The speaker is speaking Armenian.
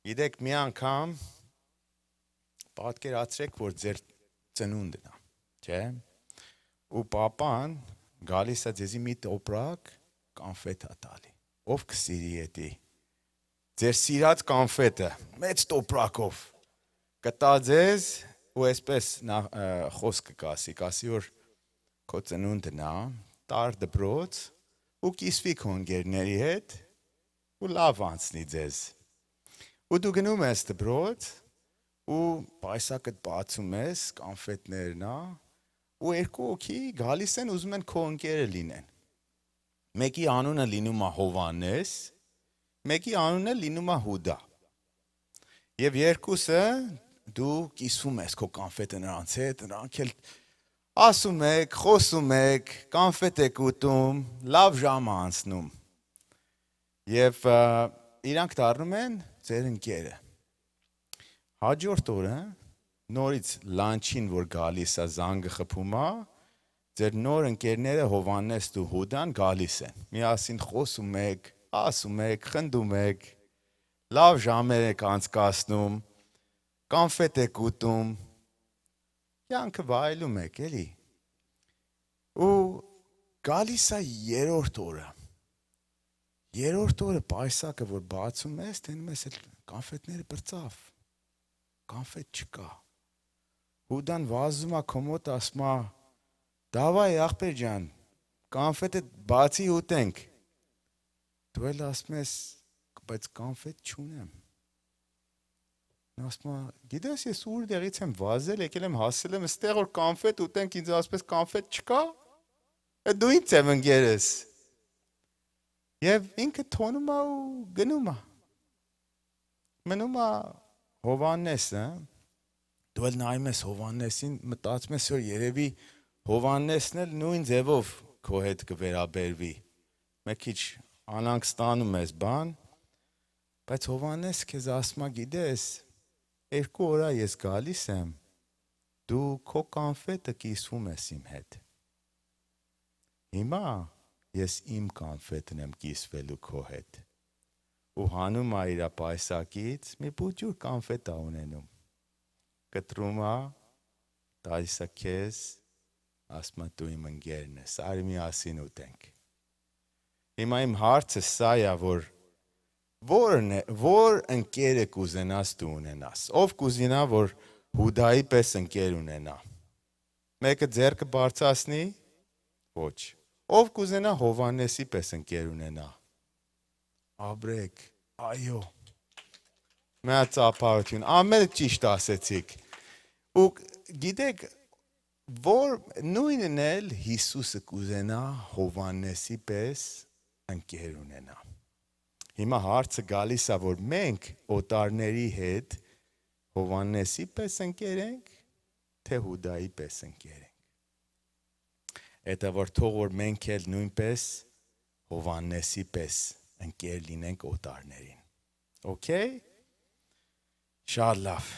Գիտեք, մի անգամ պատկերացրեք, որ ձեր ծնունդն է, չէ՞։ Ու պապան գալիս է ձեզի մի տոպրակ կանֆետ է տալի։ Ով կսիրի էդի։ Ձեր սիրած կանֆետը, մեծ տոպրակով կտա ձեզ ու այսպես խոսքը կասի, որ քո ծնունդն է, տար դպրոց ու կիսվի քո ընկերների հետ ու լավ անցնի ձեզ։ Ու դու գնում ես դպրոց ու պայսակդ բացում ես, կանֆետներն է, ու երկու հոգի գալիս են ուզում են քո ընկերը լինեն։ Մեկի անունը լինում է Հովհաննես, մեկի անունը լինում է Հուդա։ Եվ երկուսը դու կիսվում ես քո կանֆետը նրանց հետ, նրանք էլ ասում եք, խոսում եք, կանֆետ եք ուտում, լավ ժամ է անցնում։ Եվ իրանք դառնում են ձեր ընկերը։ Հաջորդ օրը նորից լանչին, որ գալիս է, զանգը խփում է, ձեր նոր ընկերները Հովհաննես ու Հուդան գալիս են։ Միասին խոսում եք, ասում եք, խնդում եք, լավ ժամեր եք անցկացնում, կանֆետ եք ուտում, կյանքը վայելում եք, էլի։ Ու գալիս է երրորդ օրը։ Երրորդ օրը պայսակը, որ բացում ես, տենում ես այդ կանֆետները բրծավ, կանֆետ չկա։ Հուդան վազում է քո մոտ, ասում է, դավայ ախպեր ջան, կանֆետը բացի ուտենք։ Դու էլ ասում ես, բայց կանֆետ չունեմ։ Նա ասում է, գիտես ես ուր դեղից եմ վազել, եկել եմ հասել եմ այստեղ, որ կանֆետ ուտենք, ինձ ասում ես կանֆետ չկա։ Դու ինձ եմ ընկերս։ Եվ ինքը թոնում է ու գնում է։ Մնում է Հովհաննեսը, դու էլ նայում ես Հովհաննեսին, մտածում ես, որ երևի Հովհաննեսն էլ նույն ձևով քո հետ կվերաբերվի։ Մեկ քիչ անանք ստանում ես բան, բայց Հովհաննես քեզ ասում է, գիտես, 2 օր ես գալիս եմ, դու քո կանֆետը կիսվում ես իմ հետ։ Հիմա ես իմ կանֆետն եմ կիսվելու քո հետ։ Ու հանում է իր պայսակից մի բուջուր կանֆետ է ունենում։ Կտրում է, տալիս է քեզ, ասում է դու իմ ընկերն ես, արի միասին ուտենք։ Հիմա իմ հարցը սա է, որ ընկերը կուզենաս դու ունենաս։ Ով կուզենա, որ Հուդայի պես ընկեր ունենա։ Մեկը ձեռքը բարձրացնի, ոչ։ Ով կուզենա Հովհաննեսի պես ընկեր ունենա։ Աբրեք, այո։ Մեծ ապարություն, ամենը ճիշտ ասեցիք։ Ու գիտեք, որ նույնն էլ Հիսուսը կուզենա Հովհաննեսի պես ընկեր ունենա։ Հիմա հարցը գալիս է, որ մենք օտարների հետ Հովհաննեսի պես ընկեր ենք, թե Հուդայի պես ընկեր ենք։ Էդա որ թող որ մենք էլ նույնպես Հովհաննեսի պես ընկեր լինենք օտարներին։ Okay? Շատ լավ։